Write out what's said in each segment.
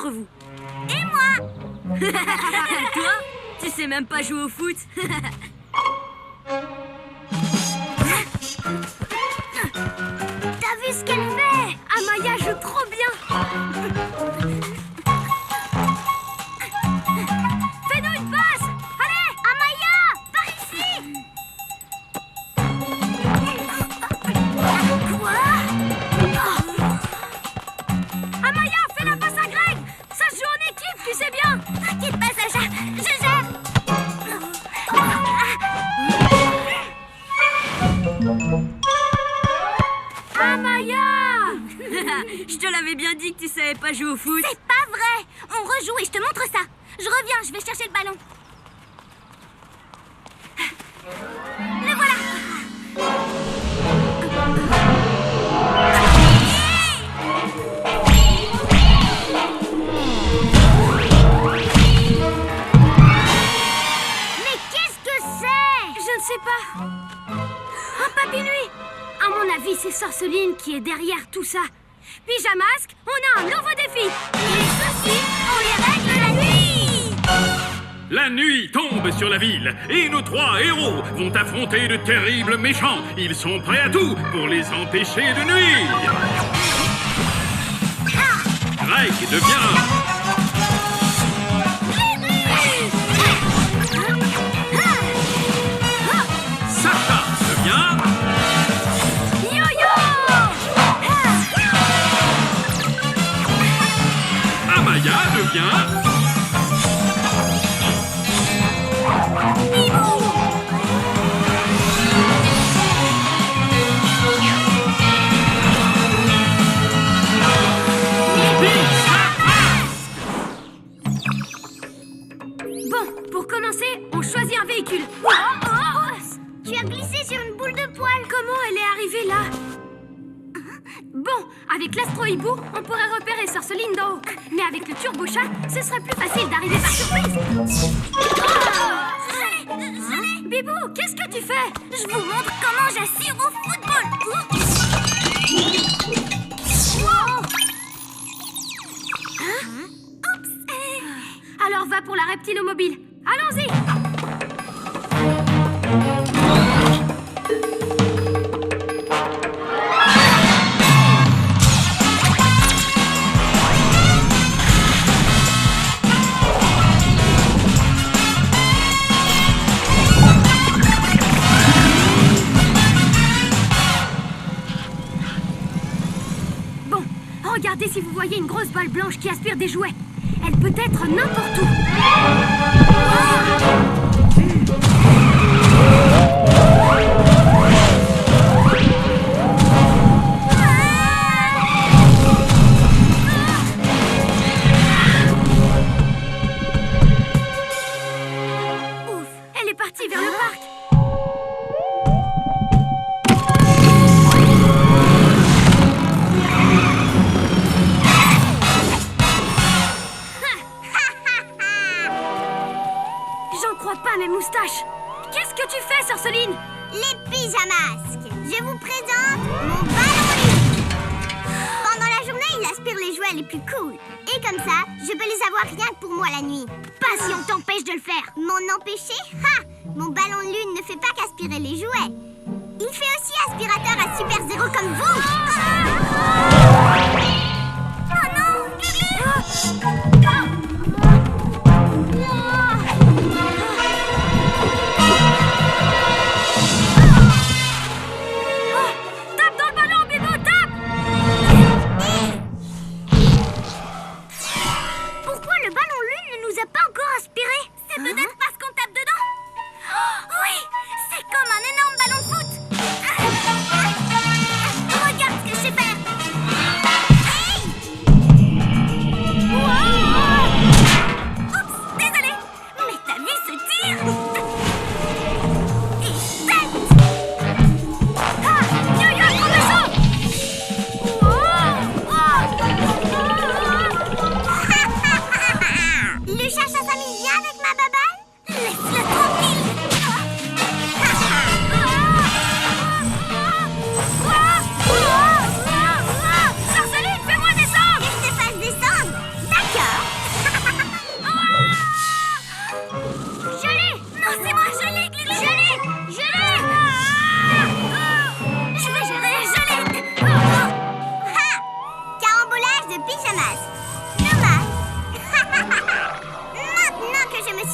d'entre vous. Et moi. Toi, tu sais même pas jouer au foot. T'as vu ce qu'elle fait? Amaya joue trop bien. Fais-nous une passe. Allez, Amaya, par ici. Quoi? Amaya, fais la passe à Greg. Ça se joue en équipe, tu sais bien. T'inquiète pas, Sacha, je gère. Amaya. Je te l'avais bien dit que tu savais pas jouer au foot. C'est pas vrai. On rejoue et je te montre ça. Je reviens, je vais chercher le ballon. Le voilà. Mais qu'est-ce que c'est? Je ne sais pas. Un papy nuit. À mon avis, c'est Sorceline qui est derrière tout ça. Pyjamasque, on a un nouveau défi. Les soucis, on les règle la nuit. La nuit tombe sur la ville et nos 3 héros vont affronter de terribles méchants. Ils sont prêts à tout pour les empêcher de nuire. Greg devient... Sacha devient... Yo-yo! Amaya devient... Bon, pour commencer, on choisit un véhicule. Tu as glissé sur une boule de poil. Comment elle est arrivée là? Bon, avec l'astro-hibou, on pourrait repérer Sorceline d'en haut. Mais avec le turbo-chat, ce serait plus facile d'arriver par surprise. Bibou, qu'est-ce que tu fais? Je vous montre comment j'assure au football. Oups. Alors va pour la reptilomobile. Allons-y! Bon, regardez si vous voyez une grosse balle blanche qui aspire des jouets. Elle peut être n'importe où. Ouf, elle est partie vers le parc. J'en crois pas mes moustaches. Qu'est-ce que tu fais, Sorceline? Les pyjamasques. Je vous présente mon ballon lune. Pendant la journée, il aspire les jouets les plus cool. Et comme ça, je peux les avoir rien que pour moi la nuit. Pas si on t'empêche de le faire. M'en empêcher? Ha! Mon ballon de lune ne fait pas qu'aspirer les jouets. Il fait aussi aspirateur à super zéro comme vous. Oh non! Tape dans le ballon, Bibo, tape! Pourquoi le ballon lune ne nous a pas encore aspiré? C'est peut-être parce qu'on tape dedans? Oh, oui! C'est comme un énorme ballon de foot! Regarde ce que je sais faire! Hey! Wow!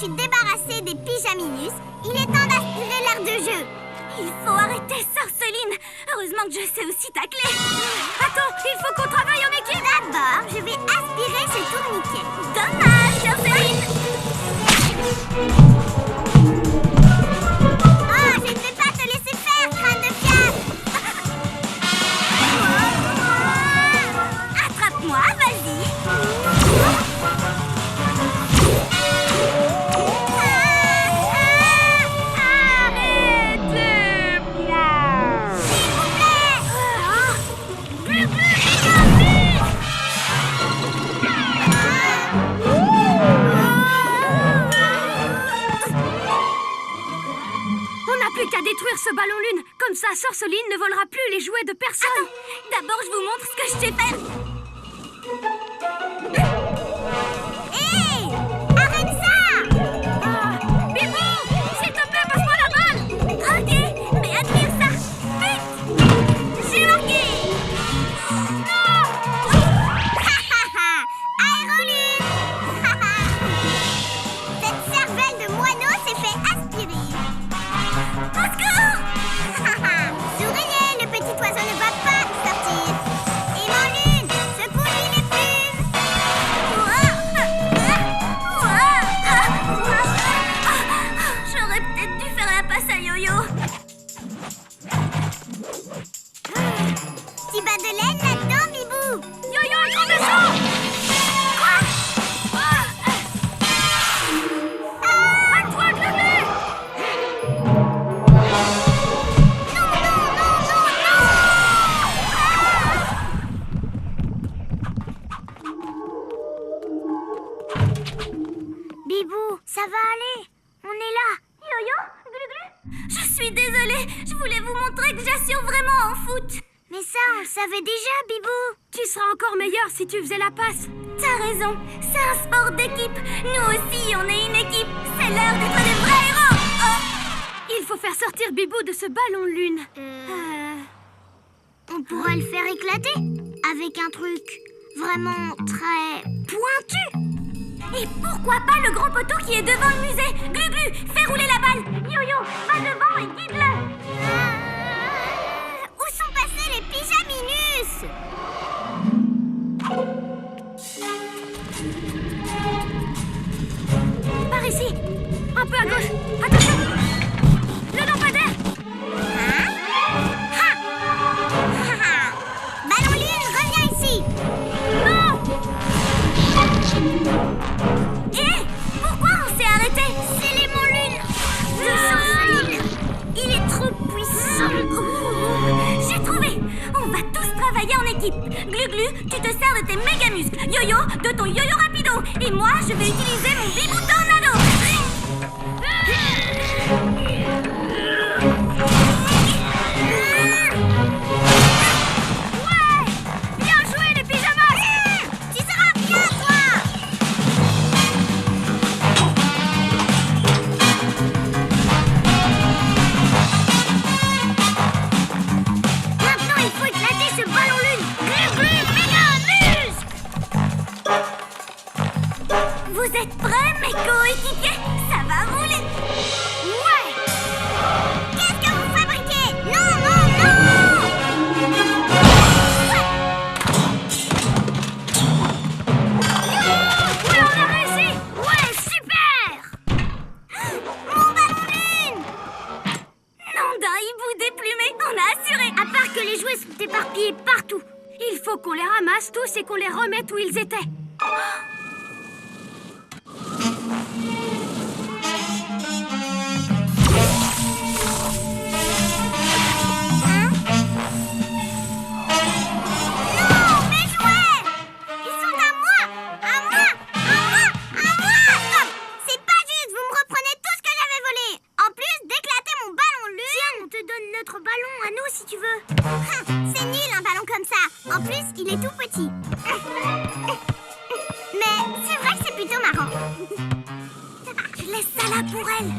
suis débarrassée des pyjaminus, il est temps d'aspirer l'air de jeu. Il faut arrêter, Sorceline. Heureusement que je sais aussi tacler. Attends, il faut qu'on travaille en équipe. D'abord, je vais aspirer ce tourniquet. Dommage, Sorceline. Oh, je ne vais pas te laisser faire, crâne de fiasque. Attrape-moi, vas-y. Qu'à détruire ce ballon lune. Comme ça, Sorceline ne volera plus les jouets de personne. Attends, d'abord, je vous montre ce que je sais faire. Hé, arrête ça! Bibou, s'il te plaît, passe-moi la balle. Ok, mais admire ça. Vite. J'ai marqué. Non. Aérolune! Cette cervelle de moineau s'est fait aspirer. Souriez, le petit oiseau ne va pas sortir. Et mon lune, secoue-lui les plumes. J'aurais peut-être dû faire la passe à Yo-Yo. Petit bas de laine là-dedans, Bibou. Yo-Yo, un grand vaisseau. À toi, Glou-Glou. Bibou, ça va aller. On est là. Yo-Yo, Glou-Glou. Je suis désolée, je voulais vous montrer que j'assure vraiment en foot. Mais ça, on le savait déjà, Bibou. Tu seras encore meilleur si tu faisais la passe. T'as raison, c'est un sport d'équipe. Nous aussi, on est une équipe. C'est l'heure d'être des vrais héros. Oh. Il faut faire sortir Bibou de ce ballon lune. On pourrait le faire éclater avec un truc vraiment très pointu. Et pourquoi pas le grand poteau qui est devant le musée? Glu-Glu, fais rouler la balle. Yo-Yo, va devant et guide-le. Où sont passés les pyjaminus? Par ici, un peu à gauche. Attention, le lampadaire. Ballon lune, reviens ici. Non. Et pourquoi on s'est arrêté? C'est l'aimant lune de Sorceline. Il est trop puissant. J'ai trouvé. On va tous travailler en équipe. Glu-Glu, tu te sers de tes méga muscles. Yo-Yo, de ton yo-yo rapido. Et moi, je vais utiliser mon bibou tornado. Ouais, bien joué les pyjamas. Tu seras bien, toi. Maintenant, il faut éclater ce ballon lune. Glu-Glu, méga muscle. Vous êtes prêts, mes coéquipiers? Ça va rouler. Ouais. Qu'est-ce que vous fabriquez? Non, non, non. Ouais, on a réussi. Ouais, super. Mon ballon lune. Nom d'un hibou déplumé, on a assuré. À part que les jouets sont éparpillés partout. Il faut qu'on les ramasse tous et qu'on les remette où ils étaient. Non, mes jouets. Ils sont à moi. À moi. À moi. À moi. Stop. C'est pas juste. Vous me reprenez tout ce que j'avais volé. En plus d'éclater mon ballon lune. Tiens, on te donne notre ballon à nous si tu veux. C'est nul un ballon comme ça. En plus, il est tout petit. Mais c'est vrai que c'est plutôt marrant. Je laisse ça là pour elle.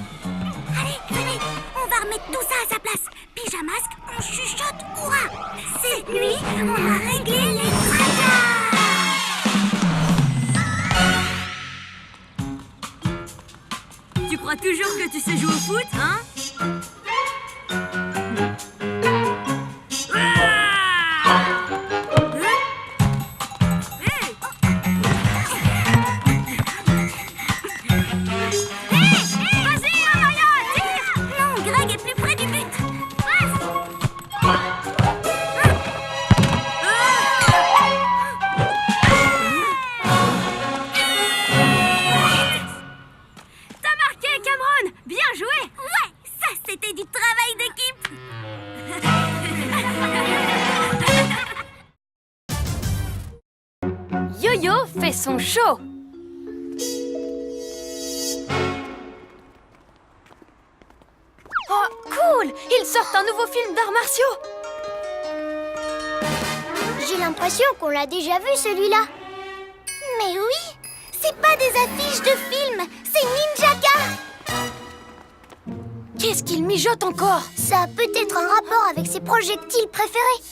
Allez, venez, on va remettre tout ça à sa place. Pyjamasque, on chuchote, hurrah. Cette nuit, on a réglé les tracas. Tu crois toujours que tu sais jouer au foot, hein? Yo-Yo fait son show. Oh, cool! Ils sortent un nouveau film d'arts martiaux. J'ai l'impression qu'on l'a déjà vu, celui-là. Mais oui, c'est pas des affiches de films, c'est Ninjaga. Qu'est-ce qu'il mijote encore? Ça a peut-être un rapport avec ses projectiles préférés.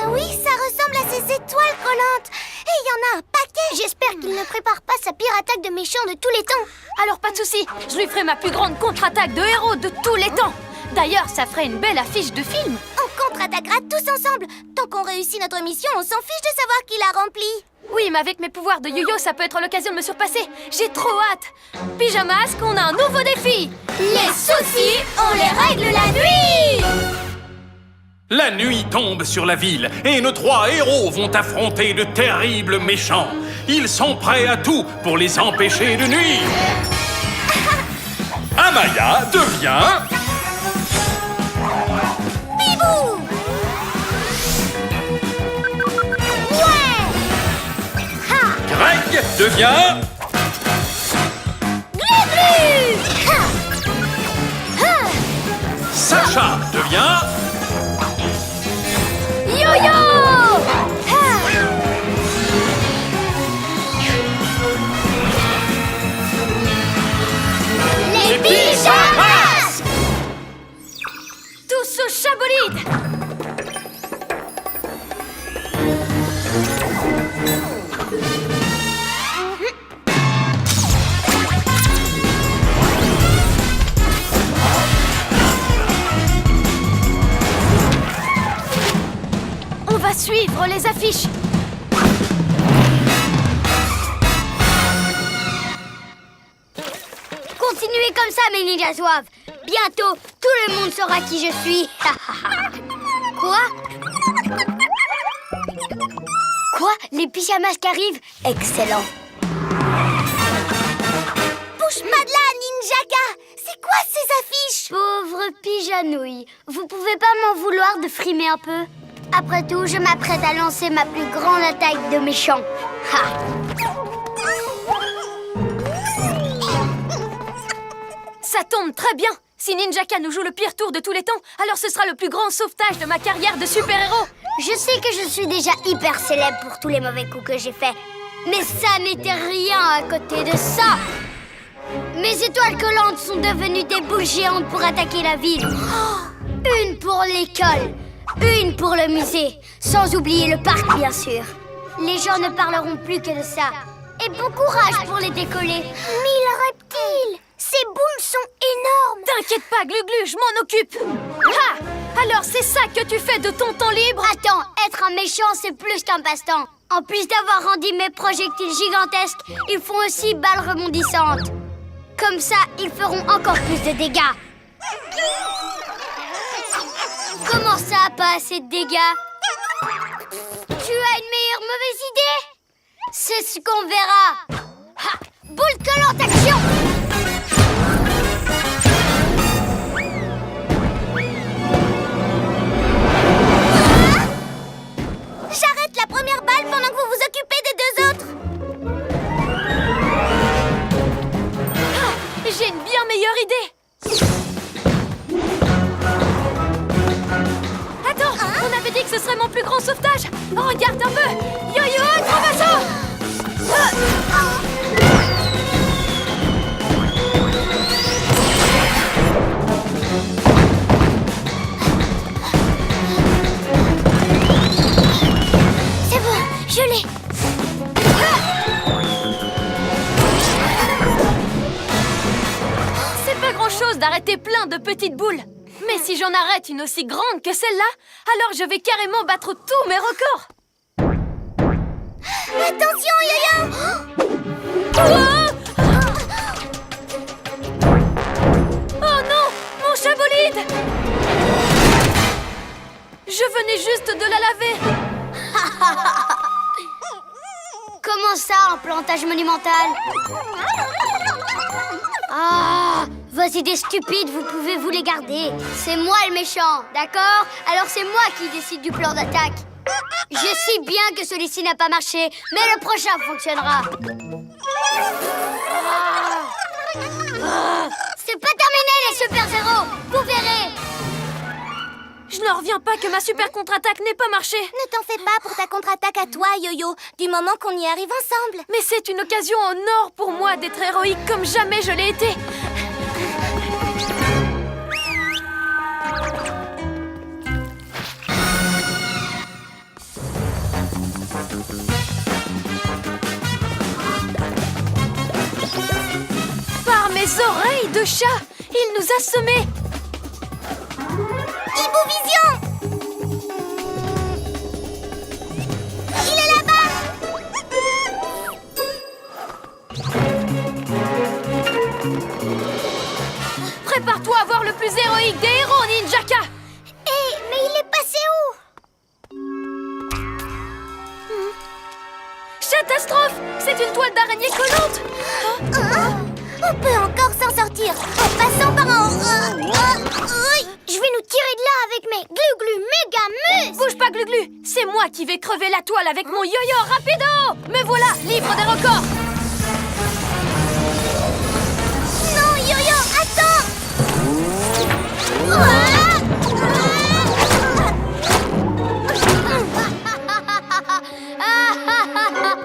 Oui, ça ressemble à ces étoiles collantes. Et il y en a un paquet. J'espère qu'il ne prépare pas sa pire attaque de méchant de tous les temps. Alors pas de souci, je lui ferai ma plus grande contre-attaque de héros de tous les temps. D'ailleurs, ça ferait une belle affiche de film. On contre-attaquera tous ensemble. Tant qu'on réussit notre mission, on s'en fiche de savoir qui l'a remplie. Oui, mais avec mes pouvoirs de yo-yo, ça peut être l'occasion de me surpasser. J'ai trop hâte. Pyjamasque, on a un nouveau défi. Les soucis, on les règle la nuit. La nuit tombe sur la ville et nos 3 héros vont affronter de terribles méchants. Ils sont prêts à tout pour les empêcher de nuire. Amaya devient... Bibou. Ouais. Ha. Greg devient... Glu-glu. Ha. Ha. Sacha devient... Yo-yo. Ha. Les pyjamas. Tous au chabolide. On va suivre les affiches. Continuez comme ça, mes ninjas zouaves. Bientôt, tout le monde saura qui je suis. Quoi? Quoi? Les pyjamas arrivent? Excellent. Bouge pas de là, Ninjaga. C'est quoi ces affiches? Pauvre pyjanouille, vous pouvez pas m'en vouloir de frimer un peu? Après tout, je m'apprête à lancer ma plus grande attaque de méchant. Ha! Ça tombe très bien. Si Ninjaka nous joue le pire tour de tous les temps, alors ce sera le plus grand sauvetage de ma carrière de super-héros. Je sais que je suis déjà hyper célèbre pour tous les mauvais coups que j'ai faits. Mais ça n'était rien à côté de ça. Mes étoiles collantes sont devenues des boules géantes pour attaquer la ville. Une pour l'école, une pour le musée, sans oublier le parc, bien sûr. Les gens ne parleront plus que de ça. Et bon courage pour les décoller. 1000 reptiles! Ces boules sont énormes! T'inquiète pas, Glu-Glu, je m'en occupe. Ah! Alors c'est ça que tu fais de ton temps libre? Attends, être un méchant, c'est plus qu'un passe-temps. En plus d'avoir rendu mes projectiles gigantesques, ils font aussi balles rebondissantes. Comme ça, ils feront encore plus de dégâts. Comment ça, pas assez de dégâts? Tu as une meilleure mauvaise idée? C'est ce qu'on verra. Ha! Boule collante, action! J'arrête la première balle pendant que vous vous occupez des 2 autres. Ah, j'ai une bien meilleure idée. Attends, on avait dit que ce serait mon plus grand sauvetage. Regarde un peu. Yo-yo, Travasso. C'est bon, je l'ai. chance d'arrêter plein de petites boules. Mais si j'en arrête une aussi grande que celle-là, alors je vais carrément battre tous mes records. Attention, Yo-Yo! Oh non, mon chat bolide! Je venais juste de la laver. Comment ça, un plantage monumental? Ah, vos idées stupides, vous pouvez vous les garder. C'est moi le méchant, d'accord? Alors c'est moi qui décide du plan d'attaque. Je sais bien que celui-ci n'a pas marché, mais le prochain fonctionnera. C'est pas terminé les super-héros, vous verrez. Je n'en reviens pas que ma super contre-attaque n'ait pas marché. Ne t'en fais pas pour ta contre-attaque à toi, Yo-Yo, du moment qu'on y arrive ensemble. Mais c'est une occasion en or pour moi d'être héroïque comme jamais je l'ai été. Par mes oreilles de chat, il nous a semés. Hibovision! Il est là-bas! Prépare-toi à voir le plus héroïque des héros, Ninjaka. Mais il est passé où? Catastrophe! C'est une toile d'araignée collante. On peut encore s'en sortir en passant par en haut. Je vais nous tirer de là avec mes glu-glu méga mus! Bouge pas, Gluglu. C'est moi qui vais crever la toile avec mon yo-yo rapido. Me voilà, livre des records. Non, Yo-Yo, attends!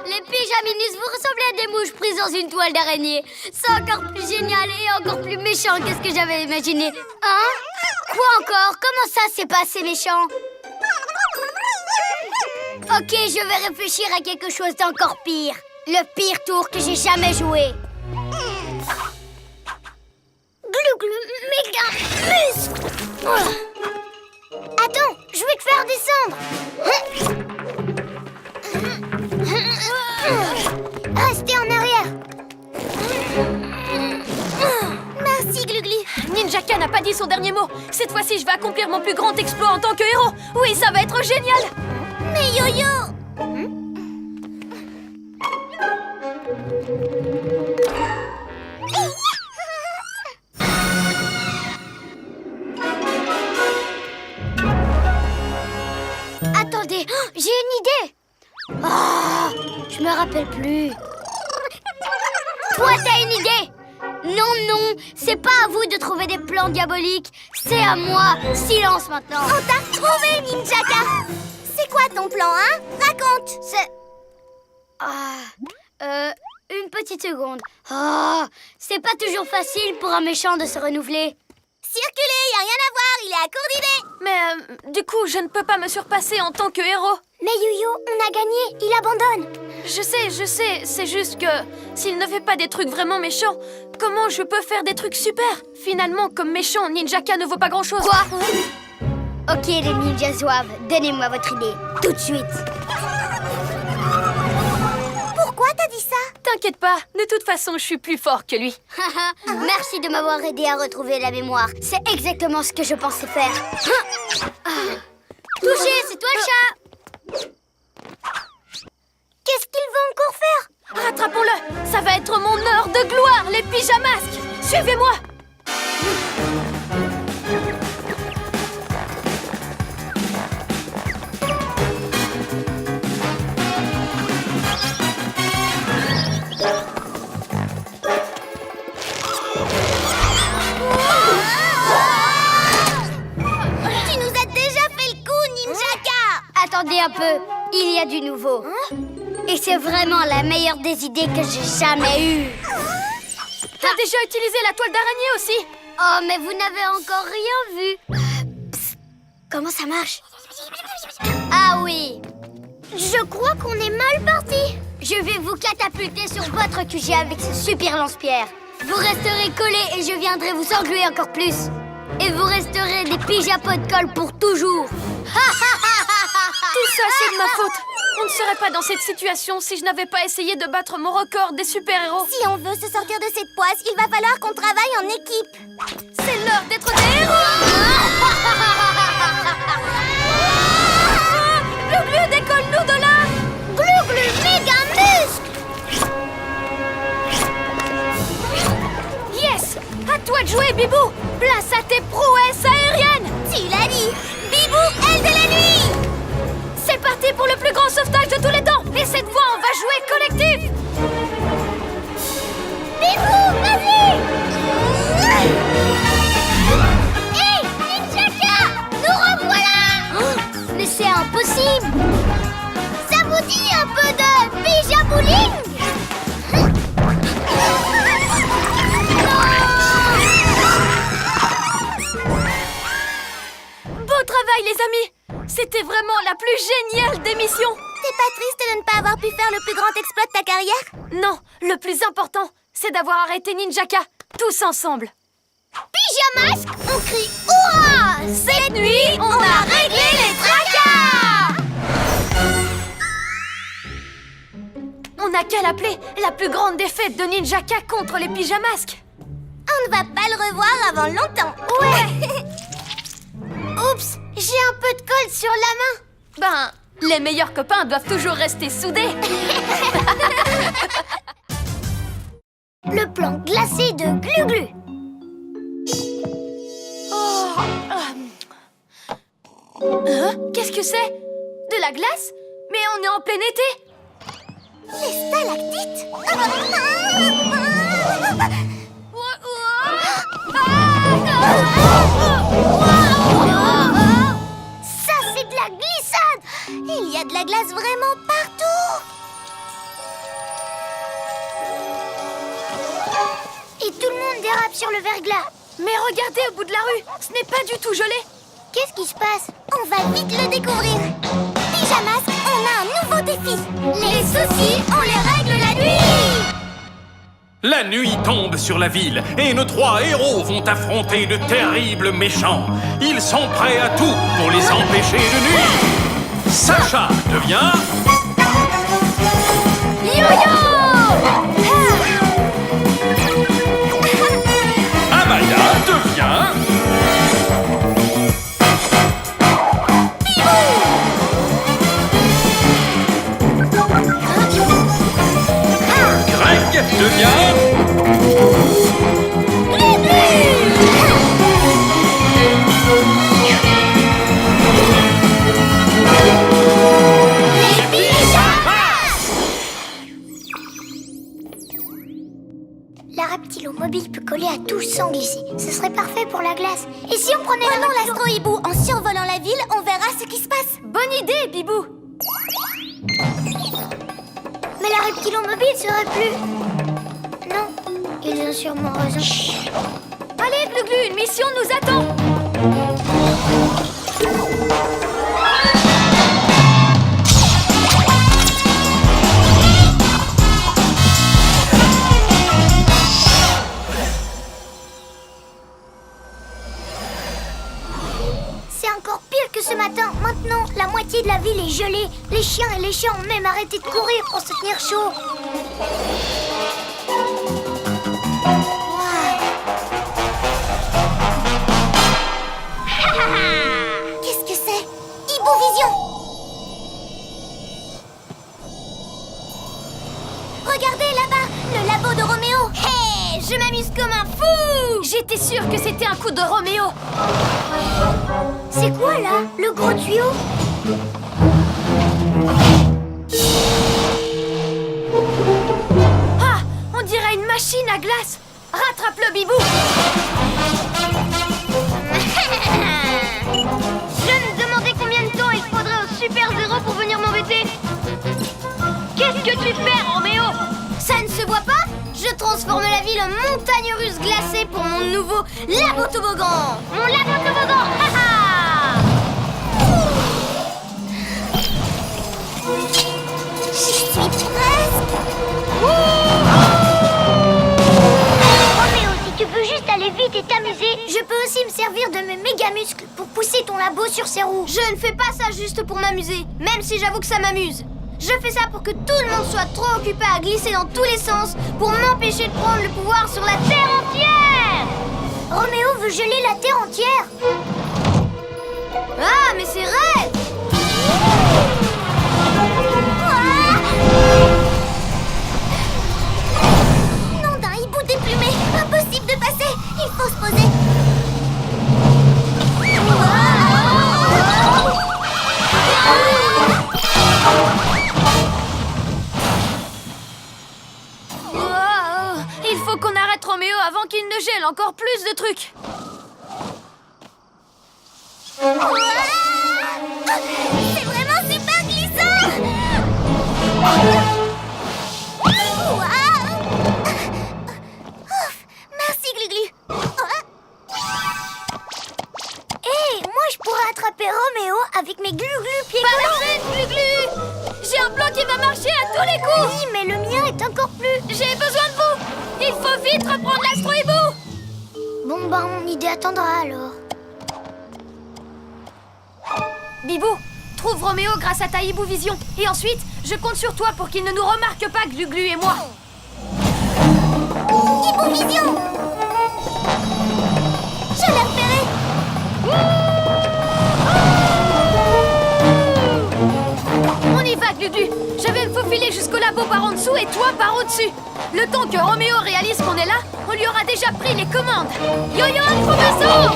Les pyjaminus, vous ressemblez à des mouches prises dans une toile d'araignée. C'est encore plus génial et encore plus méchant que ce que j'avais imaginé. Hein? Quoi encore? Comment ça, c'est pas assez méchant? Ok, je vais réfléchir à quelque chose d'encore pire. Le pire tour que j'ai jamais joué. Glu-glu, méga muscle. Attends, je vais te faire descendre. Restez en arrière. Merci, Gluglu. Ninjaka n'a pas dit son dernier mot. Cette fois-ci, je vais accomplir mon plus grand exploit en tant que héros. Oui, ça va être génial. Mais Yo-Yo! Attendez, j'ai une idée. Ah, je me rappelle plus. Toi, t'as une idée? Non, c'est pas à vous de trouver des plans diaboliques. C'est à moi. Silence maintenant. On t'a retrouvé, Ninjaka! C'est quoi ton plan, hein? Raconte! C'est... une petite seconde. Ah, c'est pas toujours facile pour un méchant de se renouveler. Circulez, y a rien à voir, il est à court d'idées! Mais du coup, je ne peux pas me surpasser en tant que héros. Mais Yo-Yo, on a gagné. Il abandonne. Je sais, c'est juste que s'il ne fait pas des trucs vraiment méchants, comment je peux faire des trucs super? Finalement, comme méchant, Ninjaka ne vaut pas grand-chose. Quoi? Ok, les ninjas zouaves, donnez-moi votre idée. Tout de suite. Pourquoi t'as dit ça? T'inquiète pas, de toute façon, je suis plus fort que lui. Merci de m'avoir aidé à retrouver la mémoire. C'est exactement ce que je pensais faire. Touché, c'est toi le chat. Qu'est-ce qu'il va encore faire? Rattrapons-le. Ça va être mon heure de gloire, les pyjamasques. Suivez-moi. Tu nous as déjà fait le coup, Ninjaka! Attendez un peu, il y a du nouveau. Et c'est vraiment la meilleure des idées que j'ai jamais eue. T'as déjà utilisé la toile d'araignée aussi? Oh, mais vous n'avez encore rien vu. Psst, comment ça marche? Ah oui. Je crois qu'on est mal parti. Je vais vous catapulter sur votre QG avec ce super lance-pierre. Vous resterez collés et je viendrai vous engluer encore plus. Et vous resterez des pyjapots de colle pour toujours. Tout ça, c'est de ma faute. On ne serait pas dans cette situation si je n'avais pas essayé de battre mon record des super-héros. Si on veut se sortir de cette poisse, il va falloir qu'on travaille en équipe. C'est l'heure d'être des héros. Glu-Glu, décolle-nous de là. Glu-Glu, méga muscle. Yes! À toi de jouer, Bibou. Place à tes prouesses aériennes. Tu l'as dit. Bibou, aile de la nuit. C'est parti pour le plus grand sauvetage de tous les temps. Et cette fois, on va jouer collectif. Bibou, vas-y. Hé, Ninjaka, nous revoilà. Mais c'est impossible. Ça vous dit un peu de pyjabouling? Beau travail, les amis. C'était vraiment la plus géniale des missions. T'es pas triste de ne pas avoir pu faire le plus grand exploit de ta carrière? Non, le plus important, c'est d'avoir arrêté Ninjaka, tous ensemble. Pyjamasque, on crie hurrah! Cette nuit, on a réglé les tracas! On n'a qu'à l'appeler la plus grande défaite de Ninjaka contre les pyjamasques. On ne va pas le revoir avant longtemps. Ouais. Oups, j'ai un peu de colle sur la main. Ben, les meilleurs copains doivent toujours rester soudés. Le plan glacé de Glu-Glu. Qu'est-ce que c'est? De la glace? Mais on est en plein été. Les stalactites. Ça, c'est de la glissade. Il y a de la glace vraiment partout. Et tout le monde dérape sur le verglas. Mais regardez au bout de la rue, ce n'est pas du tout gelé. Qu'est-ce qui se passe? On va vite le découvrir. Pyjamasque, on a un nouveau défi. Les soucis, on les règle la nuit. La nuit tombe sur la ville et nos 3 héros vont affronter de terribles méchants. Ils sont prêts à tout pour les empêcher de nuire. Sacha devient... Yo-yo! Amaya devient... Greg devient... La reptilomobile peut coller à tout sans glisser. Ce serait parfait pour la glace. Et si on prenait l'astro-hibou en survolant la ville, on verra ce qui se passe. Bonne idée, Bibou. Mais la reptilomobile serait plus... Non, ils ont sûrement raison. Allez, Glu-Glu, une mission nous attend. C'est encore pire que ce matin. Maintenant, la moitié de la ville est gelée. Les chiens et les chats ont même arrêté de courir pour se tenir chaud. Qu'est-ce que c'est? Hibovision! Regardez là-bas, le labo de Roméo. Hé, je m'amuse comme un fou! J'étais sûre que c'était un coup de Roméo. C'est quoi là? Le gros tuyau? Ah, on dirait une machine à glace. Rattrape-le, Bibou. Je me demandais combien de temps il faudrait aux super-héros pour venir m'embêter. Qu'est-ce que tu fais, Roméo? Ça ne se voit pas? Je transforme la ville en montagne russe glacée pour mon nouveau labo toboggan. Mon labo toboggan, haha! J'y suis presque. vite et t'amuser, je peux aussi me servir de mes méga muscles pour pousser ton labo sur ses roues. Je ne fais pas ça juste pour m'amuser, même si j'avoue que ça m'amuse. Je fais ça pour que tout le monde soit trop occupé à glisser dans tous les sens pour m'empêcher de prendre le pouvoir sur la Terre entière. Roméo veut geler la Terre entière. Ah, mais c'est vrai! Non d'un hibou déplumé, impossible de passer. Il faut se poser. Oh, il faut qu'on arrête Roméo avant qu'il ne gèle encore plus de trucs. C'est vraiment super glissant. Waouh. Ouf, merci Gluglu. Moi je pourrais attraper Roméo avec mes glu-glu pieds Pas collants. la peine, Gluglu! J'ai un plan qui va marcher à tous les coups. Oui, mais le mien est encore plus... J'ai besoin de vous. Il faut vite reprendre l'astro-hibou. Bon, bah mon idée attendra alors. Bibou, trouve Roméo grâce à ta hibou vision. Et ensuite, je compte sur toi pour qu'il ne nous remarque pas, Gluglu et moi. Hibou vision. Je l'ai repéré. On y va, Gluglu. Je vais me faufiler jusqu'au labo par en dessous et toi par au-dessus. Le temps que Roméo réalise qu'on est là, on lui aura déjà pris les commandes. Yo-yo, Probasso!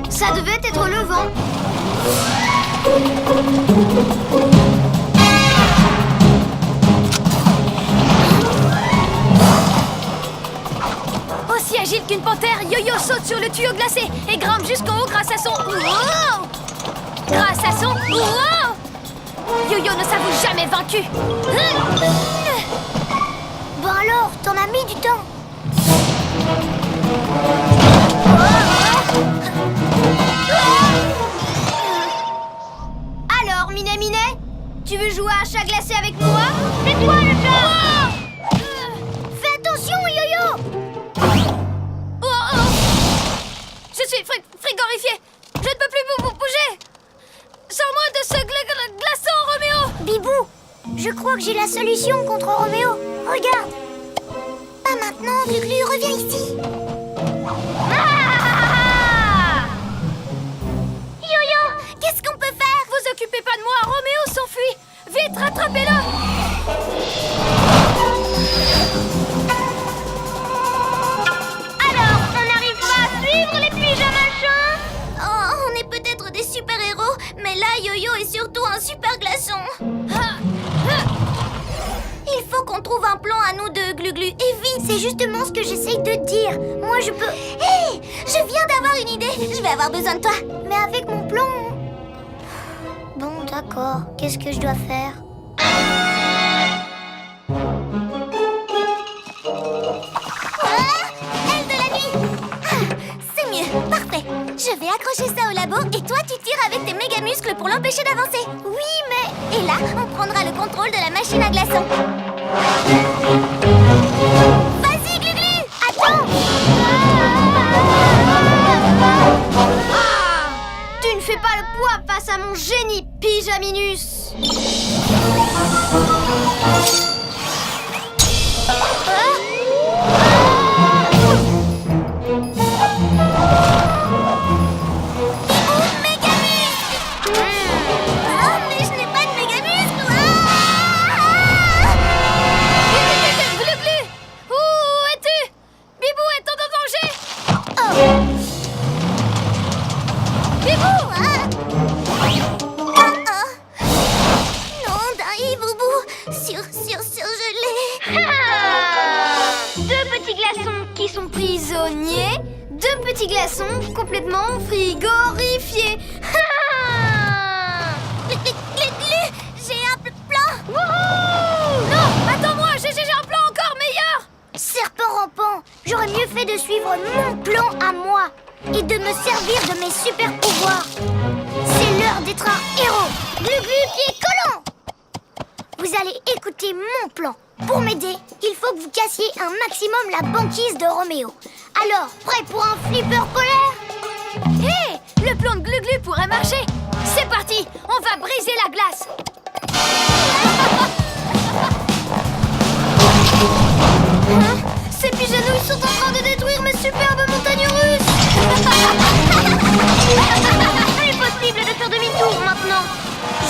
Ça devait être le vent. Aussi agile qu'une panthère, Yo-Yo saute sur le tuyau glacé et grimpe jusqu'en haut grâce à son... Wow! Grâce à son... Wow! Yo-Yo ne s'avoue jamais vaincu. Bon alors, t'en as mis du temps. Alors, Minet Minet, tu veux jouer à chat glacé avec moi? C'est toi le chat! Fais attention, Yo-Yo. Oh, oh. Je suis frigorifié. Je ne peux plus bouger. Sors-moi de ce glaçon, Roméo. Bibou, je crois que j'ai la solution contre Roméo. Regarde. Pas maintenant, Gluglu, reviens ici. Ah! Yo-Yo, qu'est-ce qu'on peut faire? Vous occupez pas de moi, Roméo s'enfuit. Vite, rattrapez-le. Alors, on arrivera à suivre les pyjamas chats? Oh, on est peut-être des super-héros, mais là, Yo-Yo est surtout un super glaçon. Il faut qu'on trouve un plan à nous deux, Gluglu, et vite. C'est justement ce que j'essaye de te dire. Moi, je peux... Hé, je viens d'avoir une idée. Je vais avoir besoin de toi. Mais avec mon plan... Bon, d'accord. Qu'est-ce que je dois faire? Aile de la nuit. C'est mieux, parfait. Je vais accrocher ça au labo et toi, tu tires avec tes méga muscles pour l'empêcher d'avancer. Oui, mais... Et là, on prendra le contrôle de la machine à glaçons. Vas-y, Gluglu. Attends. Tu ne fais pas le poids face à mon génie, Pyjaminus. Oh, mais je n'ai pas de méga muscles. Gluglu, où es-tu? Bibou est en danger. Bibou! Non, d'un hiboubou. Surgelé. Deux petits glaçons qui sont prisonniers. Deux petits glaçons complètement frigorifiés. Gluglu, j'ai un plan. Wouhou! Non, attends-moi, j'ai un plan encore meilleur. Serpent rampant, j'aurais mieux fait de suivre mon plan à moi et de me servir de mes super pouvoirs. C'est l'heure d'être un héros. écouter mon plan. Pour m'aider, il faut que vous cassiez un maximum la banquise de Roméo. Alors, prêt pour un flipper polaire? Hé, le plan de Glu-Glu pourrait marcher. C'est parti, on va briser la glace. Hein? Ces pigeonouilles sont en train de détruire mes superbes montagnes russes. Impossible de faire demi-tour maintenant.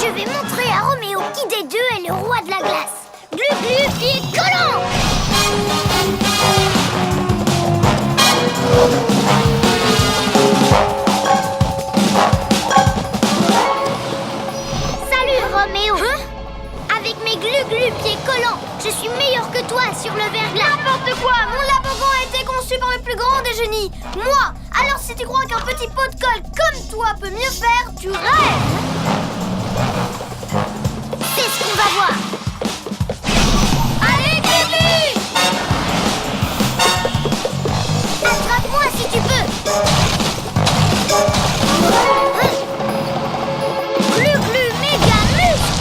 Je vais montrer à Roméo qui des deux est le roi de la glace. Glu-Glu pied collant. Salut Roméo. Hein? Avec mes Glu-Glu pieds collants, je suis meilleur que toi sur le verglas. N'importe quoi, mon labogon a été conçu par le plus grand des génies. Moi, alors si tu crois qu'un petit pot de colle comme toi peut mieux faire, tu rêves. C'est ce qu'on va voir. Allez, Glu-Glu! Attrape-moi si tu peux. Glu-Glu méga muscle.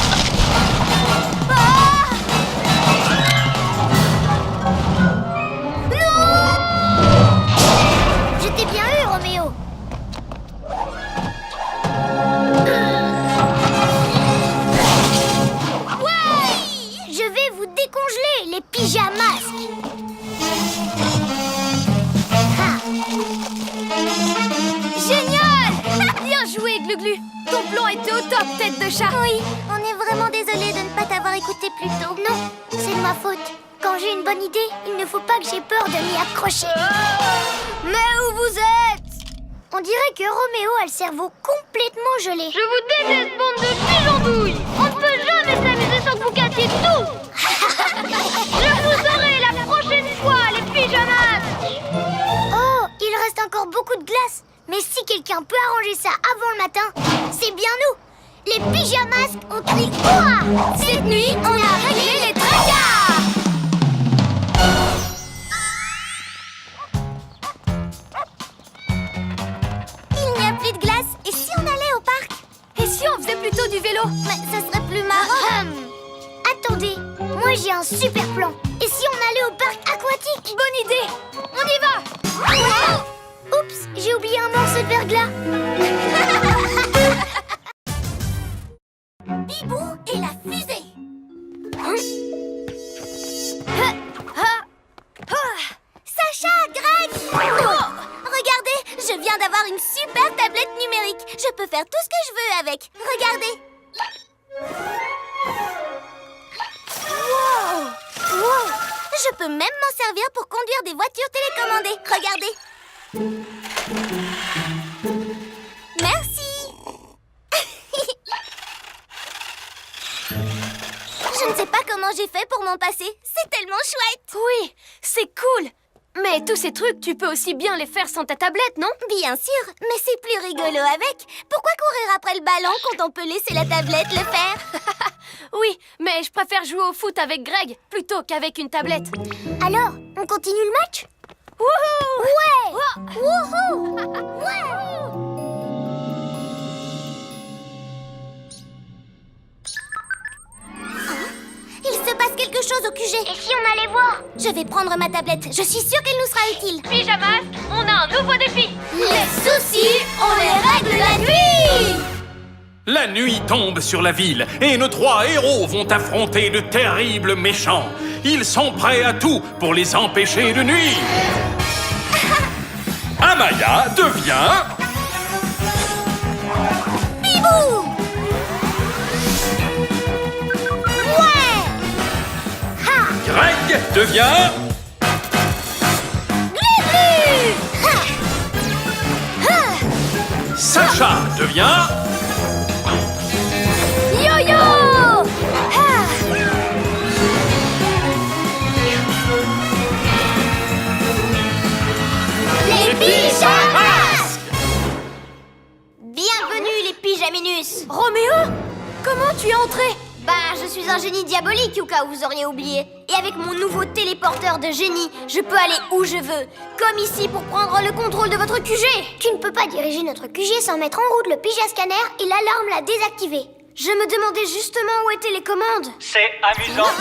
Je t'ai bien eu, Roméo. Je vais vous décongeler, les pyjamasques. Génial! Bien joué, Glu-Glu. Ton plan était au top, tête de chat. Oui, on est vraiment désolé de ne pas t'avoir écouté plus tôt. Non, c'est de ma faute. Quand j'ai une bonne idée, il ne faut pas que j'ai peur de m'y accrocher. Mais où vous êtes? On dirait que Roméo a le cerveau complètement gelé. Je vous déteste, bande de pigeondouilles. On ne peut jamais s'amuser sans que vous cassiez tout. Je vous aurai la prochaine fois, les pyjamasques. Oh, il reste encore beaucoup de glace. Mais si quelqu'un peut arranger ça avant le matin, c'est bien nous. Les pyjamasques ont crié Ouah! Cette nuit, on a réglé les tracas. Il n'y a plus de glace. Et si on allait au parc? Et si on faisait plutôt du vélo? Mais ça serait plus marrant. Attendez, moi j'ai un super plan. Et si on allait au parc aquatique? Bonne idée. On y va. Oups, j'ai oublié un morceau de verglas. Bibou et la fusée. Sacha, Greg. Oh, regardez, je viens d'avoir une super tablette numérique. Je peux faire tout ce que je veux avec. Regardez. Wow. Je peux même m'en servir pour conduire des voitures télécommandées. Regardez. Merci. Je ne sais pas comment j'ai fait pour m'en passer. C'est tellement chouette. Oui, c'est cool. Mais tous ces trucs, tu peux aussi bien les faire sans ta tablette, non? Bien sûr, mais c'est plus rigolo avec. Pourquoi courir après le ballon quand on peut laisser la tablette le faire? Oui, mais je préfère jouer au foot avec Greg plutôt qu'avec une tablette. Alors, on continue le match? Wouhou! Ouais! Oh. Wouhou! Ouais! Il se passe quelque chose au QG. Et si on allait voir? Je vais prendre ma tablette. Je suis sûre qu'elle nous sera utile. Pyjamasque, on a un nouveau défi. Les soucis, on les règle la nuit! La nuit tombe sur la ville et nos trois héros vont affronter de terribles méchants. Ils sont prêts à tout pour les empêcher de nuire. Amaya devient... Bibou! Ouais! Ha! Greg devient... Glu-Glu! Ha! Ha! Sacha devient... Yo-yo! Ha! Les pyjamas! Bienvenue les pyjaminus! Roméo, comment tu es entré? Bah, je suis un génie diabolique, au cas où vous auriez oublié. Et avec mon nouveau téléporteur de génie, je peux aller où je veux. Comme ici pour prendre le contrôle de votre QG. Tu ne peux pas diriger notre QG sans mettre en route le pyjascanner et l'alarme la désactiver. Je me demandais justement où étaient les commandes. C'est amusant.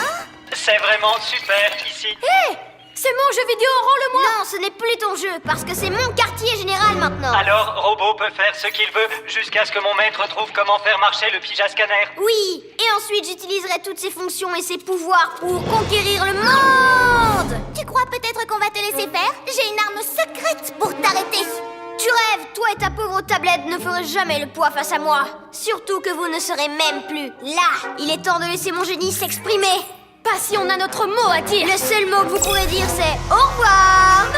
C'est vraiment super ici. Hé! C'est mon jeu vidéo, rends-le-moi! Non, ce n'est plus ton jeu, parce que c'est mon quartier général maintenant. Alors, Robot peut faire ce qu'il veut jusqu'à ce que mon maître trouve comment faire marcher le pyjama scanner. Oui, et ensuite j'utiliserai toutes ses fonctions et ses pouvoirs pour conquérir le monde. Tu crois peut-être qu'on va te laisser faire? J'ai une arme secrète pour t'arrêter. Tu rêves, toi et ta pauvre tablette ne ferez jamais le poids face à moi. Surtout que vous ne serez même plus là. Il est temps de laisser mon génie s'exprimer. Pas si on a notre mot à dire! Le seul mot que vous pourrez dire, c'est au revoir.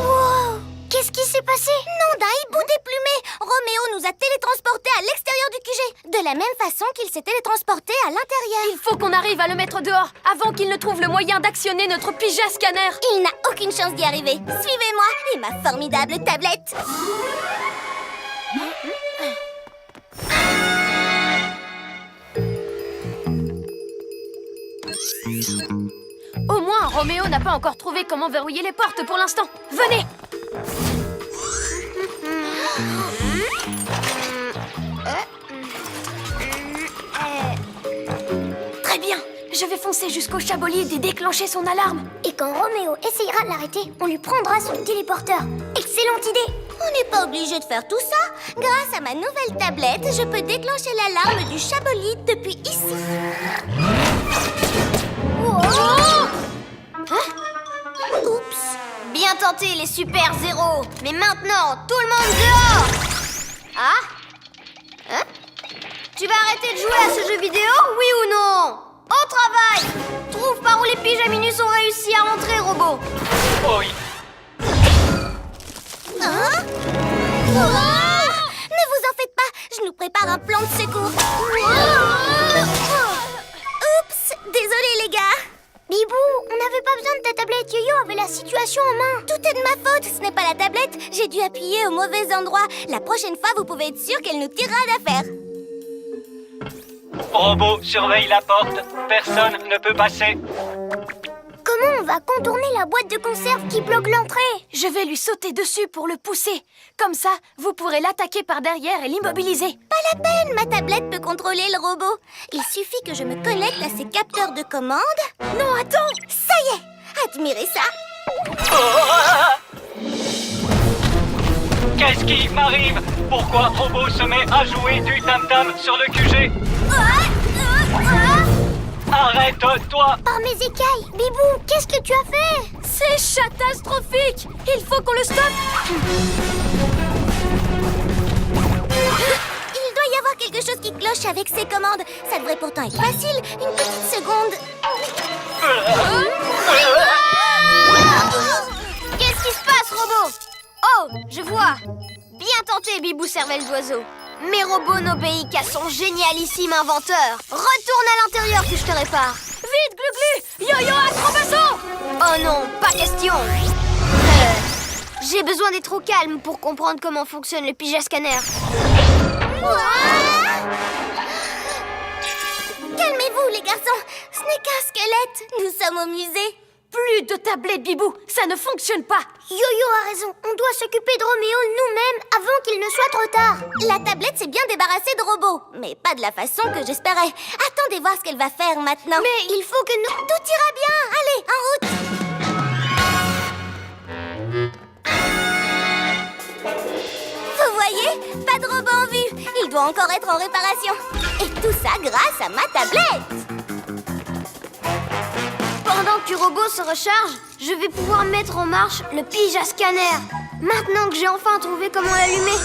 Wow. Qu'est-ce qui s'est passé? Nom d'un hibou déplumé, Roméo nous a télétransportés à l'extérieur du QG, de la même façon qu'il s'est télétransporté à l'intérieur. Il faut qu'on arrive à le mettre dehors avant qu'il ne trouve le moyen d'actionner notre pyjama scanner! Il n'a aucune chance d'y arriver. Suivez-moi et ma formidable tablette. Au moins, Roméo n'a pas encore trouvé comment verrouiller les portes pour l'instant. Venez! Très bien! Je vais foncer jusqu'au Chabolide et déclencher son alarme. Et quand Roméo essayera de l'arrêter, on lui prendra son téléporteur. Excellente idée! On n'est pas obligé de faire tout ça. Grâce à ma nouvelle tablette, je peux déclencher l'alarme du Chabolide depuis ici. Oups! Bien tenté, les super zéros. Mais maintenant, tout le monde dehors! Ah? Hein? Tu vas arrêter de jouer à ce jeu vidéo, oui ou non? Au travail! Trouve par où les pyjaminus ont réussi à rentrer, robot. Oh oui. Hein? Ne vous en faites pas, je nous prépare un plan de secours. Oups, désolé les gars. Bibou, on n'avait pas besoin de ta tablette. Yo-Yo avait la situation en main. Tout est de ma faute, ce n'est pas la tablette. J'ai dû appuyer au mauvais endroit. La prochaine fois, vous pouvez être sûr qu'elle nous tirera d'affaire. Robot, surveille la porte. Personne ne peut passer. Comment on va contourner la boîte de conserve qui bloque l'entrée? Je vais lui sauter dessus pour le pousser. Comme ça, vous pourrez l'attaquer par derrière et l'immobiliser. Pas la peine, ma tablette peut contrôler le robot. Il suffit que je me connecte à ses capteurs de commande. Non, attends, ça y est, admirez ça. Qu'est-ce qui m'arrive? Pourquoi Robot se met à jouer du tam-tam sur le QG? Arrête-toi! Par mes écailles, Bibou, qu'est-ce que tu as fait? C'est catastrophique! Il faut qu'on le stoppe! Il doit y avoir quelque chose qui cloche avec ces commandes. Ça devrait pourtant être facile. Une petite seconde. Qu'est-ce qui se passe, robot? Oh, je vois. Bien tenté, Bibou cervelle d'oiseau. Mais robot n'obéit qu'à son génialissime inventeur. Retourne à l'intérieur que je te répare. Vite, Glu-Glu! Yo-Yo, acrobasso! Oh non, pas question. J'ai besoin d'être au calme pour comprendre comment fonctionne le pyjama scanner. Calmez-vous, les garçons. Ce n'est qu'un squelette. Nous sommes au musée. Plus de tablettes, Bibou! Ça ne fonctionne pas! Yo-Yo a raison. On doit s'occuper de Roméo nous-mêmes avant qu'il ne soit trop tard. La tablette s'est bien débarrassée de robot, mais pas de la façon que j'espérais. Attendez voir ce qu'elle va faire maintenant. Mais il faut que nous... Tout ira bien. Allez, en route. Vous voyez? Pas de robot en vue. Il doit encore être en réparation. Et tout ça grâce à ma tablette. Pendant que robot se recharge, je vais pouvoir mettre en marche le pyjama scanner. Maintenant que j'ai enfin trouvé comment l'allumer.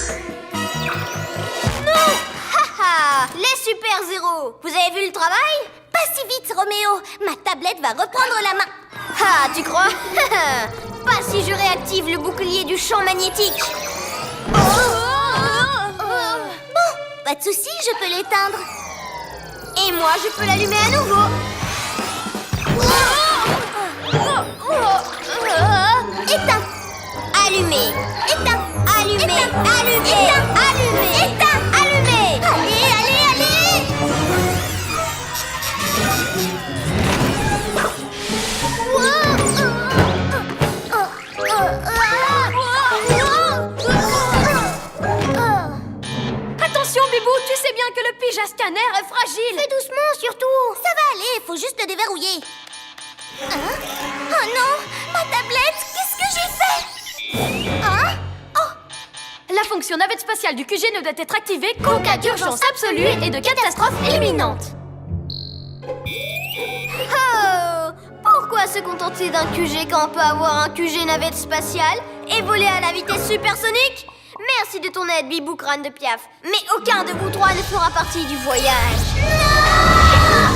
Non! Haha! Les super zéros! Vous avez vu le travail? Pas si vite, Roméo! Ma tablette va reprendre la main. Ah, tu crois? Pas si je réactive le bouclier du champ magnétique. Bon, pas de souci, je peux l'éteindre. Et moi, je peux l'allumer à nouveau. Éteins. Allumé. Éteins. Allumé. Allumé. Allumé. Éteins. Allumé. Allez, allez, allez. à scanner est fragile. Fais doucement, surtout. Ça va aller, faut juste le déverrouiller. Hein? Oh non, ma tablette, qu'est-ce que j'ai fait? Hein? Oh, La fonction navette spatiale du QG ne doit être activée qu'en cas d'urgence absolue et de catastrophe imminente. oh, pourquoi se contenter d'un QG quand on peut avoir un QG navette spatiale et voler à la vitesse supersonique? Merci de ton aide, Bibou Crâne de Piaf. Mais aucun de vous trois ne fera partie du voyage. Non!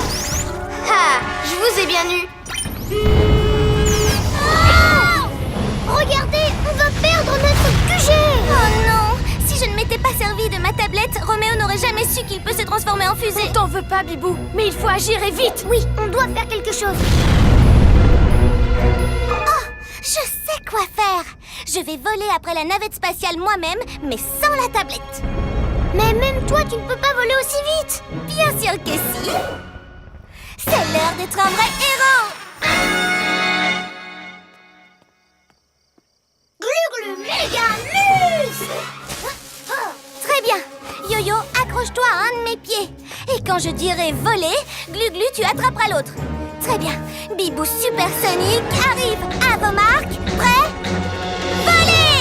Ah, je vous ai bien eu. Oh! Regardez, on va perdre notre QG. Oh non! Si je ne m'étais pas servi de ma tablette, Roméo n'aurait jamais su qu'il peut se transformer en fusée. On t'en veut pas, Bibou, mais il faut agir et vite. Oui, on doit faire quelque chose. Oh, je sais quoi faire. Je vais voler après la navette spatiale moi-même, mais sans la tablette. Mais même toi, tu ne peux pas voler aussi vite. Bien sûr que si. C'est l'heure d'être un vrai héros. Gluglu Mégamus! Très bien. Yo-Yo, accroche-toi à un de mes pieds. Et quand je dirai voler, Glu-Glu, tu attraperas l'autre. Très bien. Bibou supersonique arrive. À vos marques. Prêt? Voler!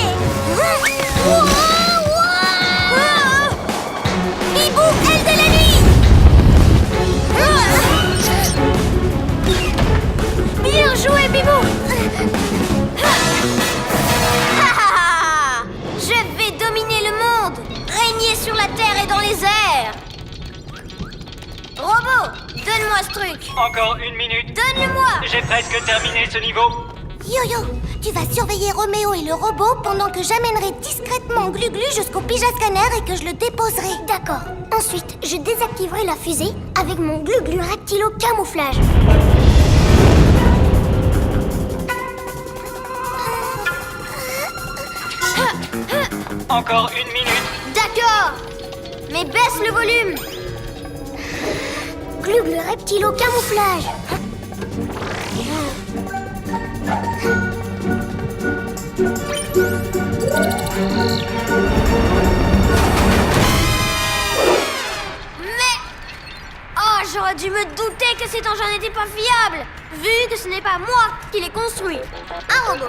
Bibou, aile de la nuit! Bien joué, Bibou! Je vais dominer le monde, régner sur la terre et dans les airs. Robot, donne-moi ce truc. Encore une minute. Donne-le-moi. J'ai presque terminé ce niveau. Yo-Yo, tu vas surveiller Roméo et le robot pendant que j'amènerai discrètement Glu-Glu jusqu'au Pyjama Scanner et que je le déposerai. D'accord. Ensuite, je désactiverai la fusée avec mon Glu-Glu Reptilo camouflage. Encore une minute. D'accord. Mais baisse le volume. Glu-Glu Reptilo camouflage. J'aurais dû me douter que cet engin n'était pas fiable, vu que ce n'est pas moi qui l'ai construit. Un robot.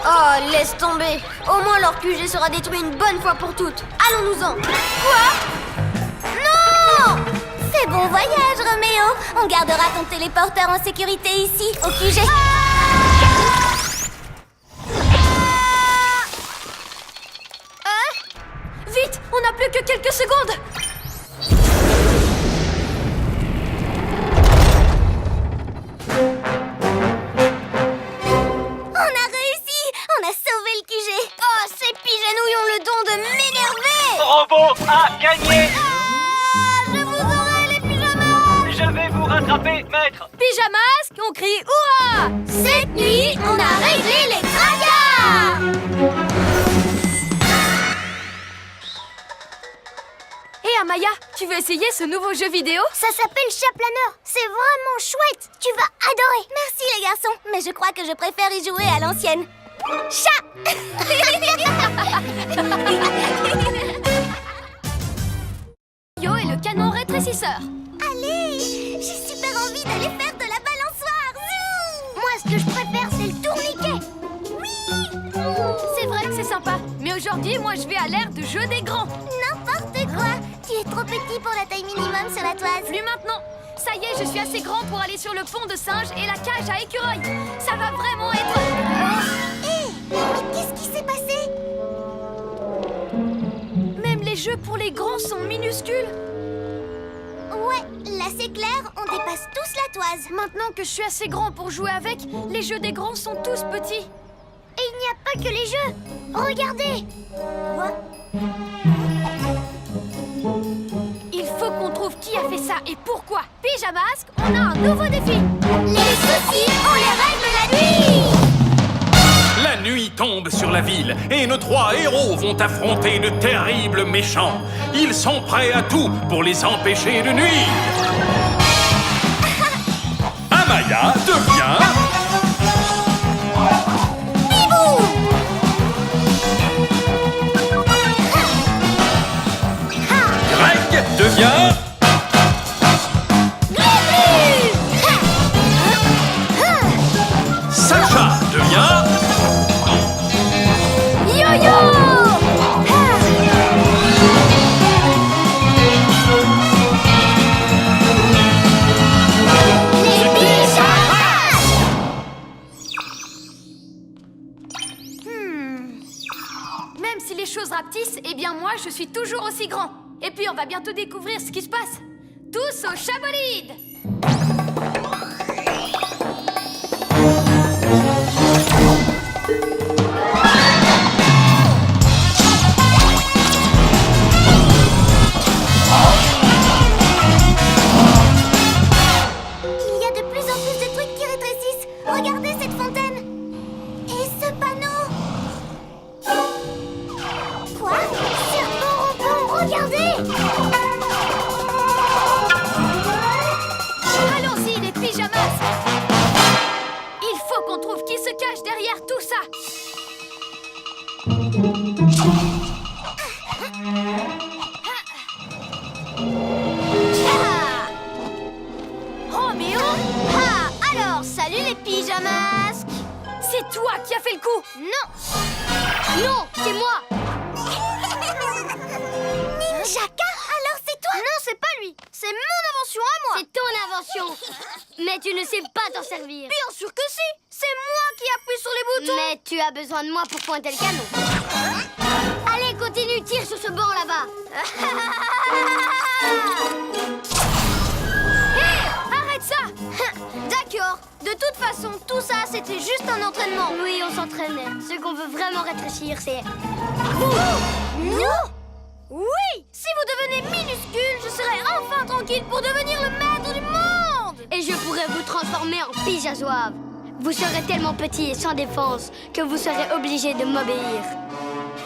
Oh, laisse tomber. Au moins leur QG sera détruit une bonne fois pour toutes. Allons-nous-en. Quoi? Non! C'est bon voyage, Roméo. On gardera ton téléporteur en sécurité ici, au QG. Vite, on n'a plus que quelques secondes. Oh, ces pigeonouilles ont le don de m'énerver! Robot a gagné. Je vous aurai, les pyjamas! Je vais vous rattraper, maître. Pyjamas, on crie ouah! Cette nuit, on a réglé les tracas! Hé Amaya, tu veux essayer ce nouveau jeu vidéo? Ça s'appelle Chat Planeur. C'est vraiment chouette. Tu vas adorer. Merci les garçons, mais je crois que je préfère y jouer à l'ancienne. Chat! Yo et le canon rétrécisseur. Allez, j'ai super envie d'aller faire de la balançoire. Zou! Moi, ce que je préfère, c'est le tourniquet. C'est vrai que c'est sympa. Mais aujourd'hui, moi, je vais à l'ère de jeu des grands. N'importe quoi. Tu es trop petit pour la taille minimum sur la toise. Plus maintenant. Ça y est, je suis assez grand pour aller sur le pont de singe et la cage à écureuil. Ça va vraiment être... Mais qu'est-ce qui s'est passé? Même les jeux pour les grands sont minuscules. Ouais, là c'est clair, on dépasse tous la toise. Maintenant que je suis assez grand pour jouer avec, les jeux des grands sont tous petits. Et il n'y a pas que les jeux. Regardez. Quoi? Il faut qu'on trouve qui a fait ça et pourquoi. Pyjamasque, on a un nouveau défi. Les soucis, on les règle la nuit. La nuit tombe sur la ville et nos trois héros vont affronter de terribles méchants. Ils sont prêts à tout pour les empêcher de nuire. Amaya devient... Greg devient... si les choses rapetissent, eh bien moi, je suis toujours aussi grand. Et puis, on va bientôt découvrir ce qui se passe. Tous au Chabolide! Il y a de plus en plus de trucs qui rétrécissent. Regardez cette fontaine. Et ce panneau. Quoi? Serpent rampant, regardez. Allons-y, les pyjamas! Il faut qu'on trouve qui se cache derrière tout ça! Roméo? Ah, alors, salut les pyjamas. C'est toi qui as fait le coup! Non. Non, c'est moi. Ninjaka, alors c'est toi? Non, c'est pas lui. C'est mon invention à moi. C'est ton invention. Mais tu ne sais pas t'en servir. Bien sûr que si. C'est moi qui appuie sur les boutons. Mais tu as besoin de moi pour pointer le canon. Allez, continue, tire sur ce banc là-bas. Arrête ça! D'accord. De toute façon, tout ça, c'était juste un entraînement. Oui, on s'entraînait. Ce qu'on veut vraiment rétrécir, c'est... Non. Oui. Si vous devenez minuscule, je serai enfin tranquille pour devenir le maître du monde. Et je pourrais vous transformer en pyjazoave. Vous serez tellement petit et sans défense que vous serez obligé de m'obéir.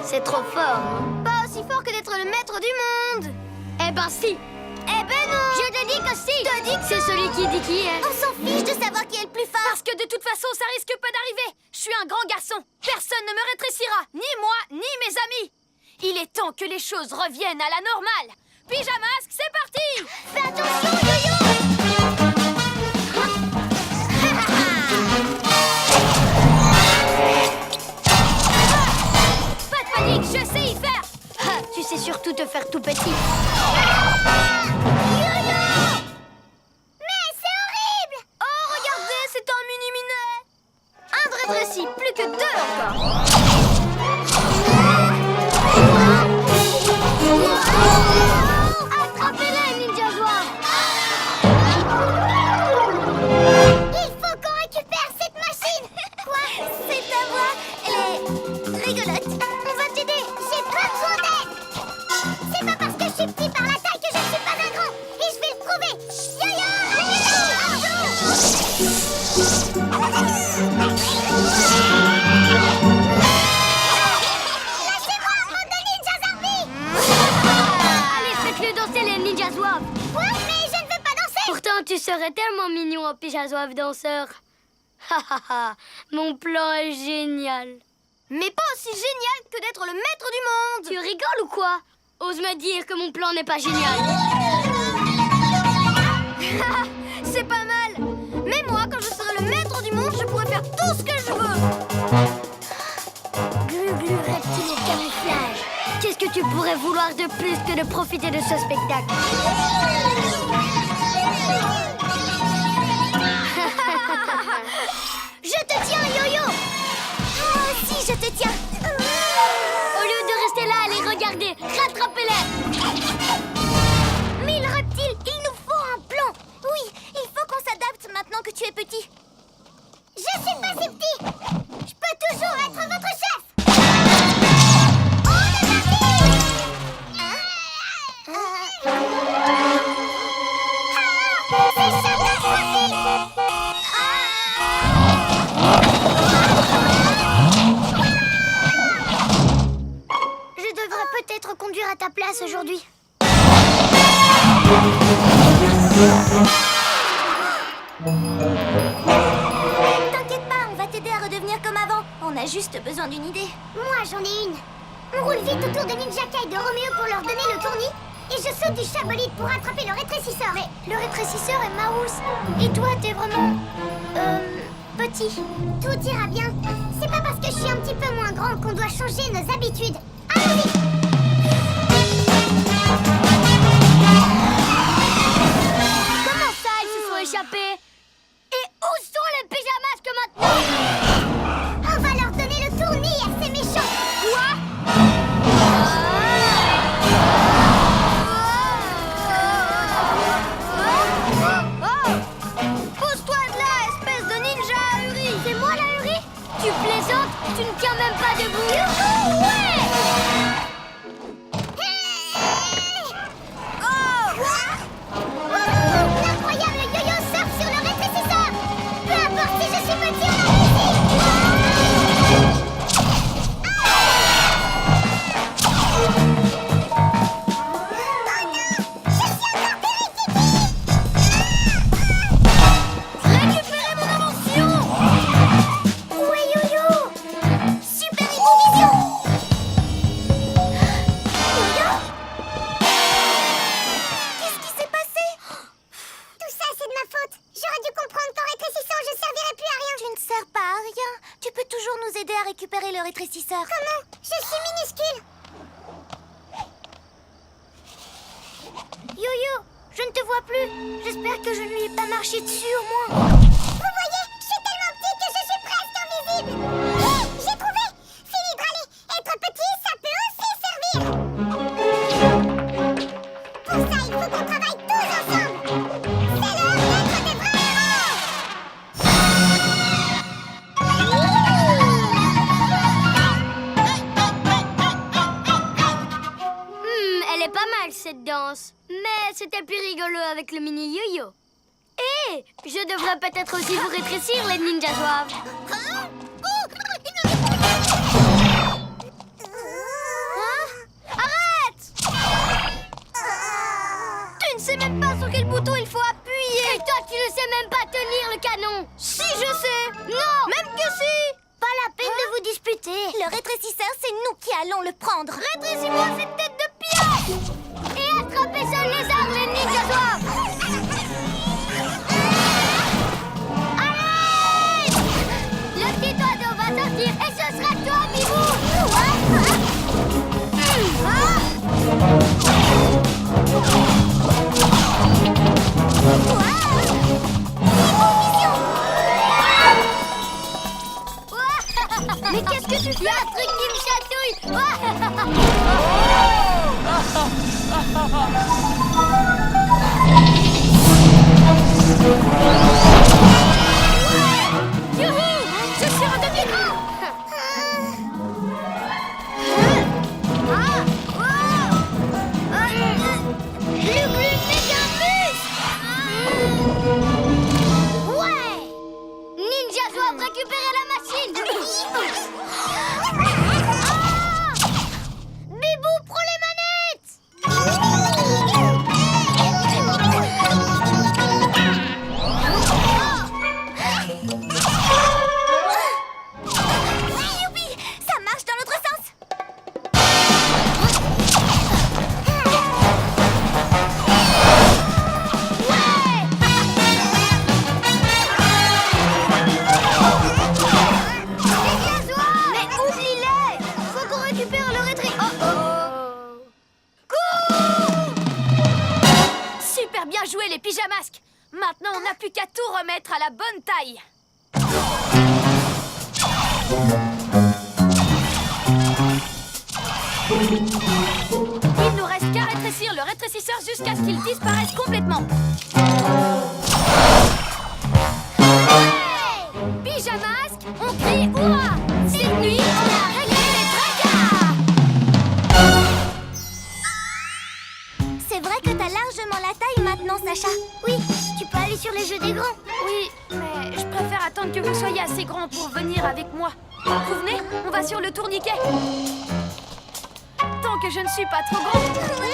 C'est trop fort, hein? Pas aussi fort que d'être le maître du monde. Eh ben si. Eh ben non. Je te dis que si. Te dis que c'est celui qui dit qui est. On s'en fiche de savoir qui est le plus fort. Parce que de toute façon, ça risque pas d'arriver. Je suis un grand garçon. Personne ne me rétrécira. Ni moi, ni mes amis. Il est temps que les choses reviennent à la normale. Pyjamasque, c'est parti! Fais attention, Yo-Yo. Pas de panique, je sais y faire. Tu sais surtout te faire tout petit. Mais c'est horrible. Oh, regardez, c'est un mini-minet. Un de rétréci, plus que deux encore. Attrapez-la, ninja joie. Il faut qu'on récupère cette machine. Quoi? C'est ta voix. Elle est rigolote. On va t'aider. J'ai pas besoin d'aide. C'est pas parce que je suis petit par la taille que je ne suis pas un grand. Et je vais le prouver. Lâchez-moi, bande de ninjas armés. Allez, faites-le danser, les ninja zouaves. Quoi? Mais je ne veux pas danser. Pourtant, tu serais tellement mignon en pyjazoave danseur. Ha ha ha, mon plan est génial. Mais pas aussi génial que d'être le maître du monde. Tu rigoles ou quoi? Ose me dire que mon plan n'est pas génial. C'est pas mal. Mais moi, quand je serai le maître du monde, je pourrai faire tout ce que je veux. Glu-glu, reptile au camouflage. Qu'est-ce que tu pourrais vouloir de plus que de profiter de ce spectacle? Je te tiens, Yo-Yo. Moi aussi, je te tiens. Au lieu de rester là à les regarder, rattrapez-les. Mille reptiles, il nous faut un plan. Oui, il faut qu'on s'adapte maintenant que tu es petit. Je suis pas si petit. Je peux toujours être votre chef. On est parti. C'est catastrophique. Je devrais peut-être conduire à ta place aujourd'hui. T'inquiète pas, on va t'aider à redevenir comme avant. On a juste besoin d'une idée. Moi, j'en ai une. On roule vite autour des Ninja Kai de Roméo pour leur donner le tournis. Et je saute du chabolide pour attraper le rétrécisseur. Mais le rétrécisseur est Marousse. Et toi, t'es vraiment... petit. Tout ira bien. C'est pas parce que je suis un petit peu moins grand qu'on doit changer nos habitudes. Allons-y. Comment ça, ils se sont échappés? Et où sont les pyjamasques maintenant? On va leur donner le tournis à ces méchants. Quoi? rétrécisseur. Comment? Je suis minuscule. Yo-Yo, je ne te vois plus. J'espère que je ne lui ai pas marché dessus au moins. Vous voyez, je suis tellement petite que je suis presque invisible. Hé, j'ai trouvé. Philippe Rallye, être petit, ça peut aussi servir. Pour ça, il faut qu'on travaille tous ensemble. C'est l'heure d'être des vrais Elle est pas mal cette danse. Mais c'était plus rigolo avec le mini yo-yo. Et je devrais peut-être aussi vous rétrécir les ninjas zouaves. Hein? Arrête! Tu ne sais même pas sur quel bouton il faut appuyer. Et toi, tu ne sais même pas tenir le canon. Si, je sais. Non! Même que si. Pas la peine de vous disputer. Le rétrécisseur, c'est nous qui allons le prendre. Rétrécis-moi cette tête de pion. Et attrapez ce lézard, les ninjas zouaves. Allez! Le petit oiseau va sortir et ce sera toi, Bibou. Mais qu'est-ce que tu fais? Il y a un truc qui me chatouille. Youhou! Je suis redevenu grand. Ouais! Ninja doit récupérer la machine. Bibou, prends les manettes. Youpi! Ça marche dans l'autre sens. Mais oublie-les. Faut qu'on récupère le rétri. Super bien joué les pyjamasques. Maintenant, on n'a plus qu'à tout remettre à la bonne taille. Il nous reste qu'à rétrécir le rétrécisseur jusqu'à ce qu'il disparaisse complètement. Pyjamasques, on crie ouah! Cette nuit, on a réglé les tracas! C'est vrai que t'as largement la taille maintenant, Sacha. Oui, tu peux aller sur les jeux des grands. Oui, mais je préfère attendre que vous soyez assez grand pour venir avec moi. Vous venez? On va sur le tourniquet. Tant que je ne suis pas trop grande. Ouais.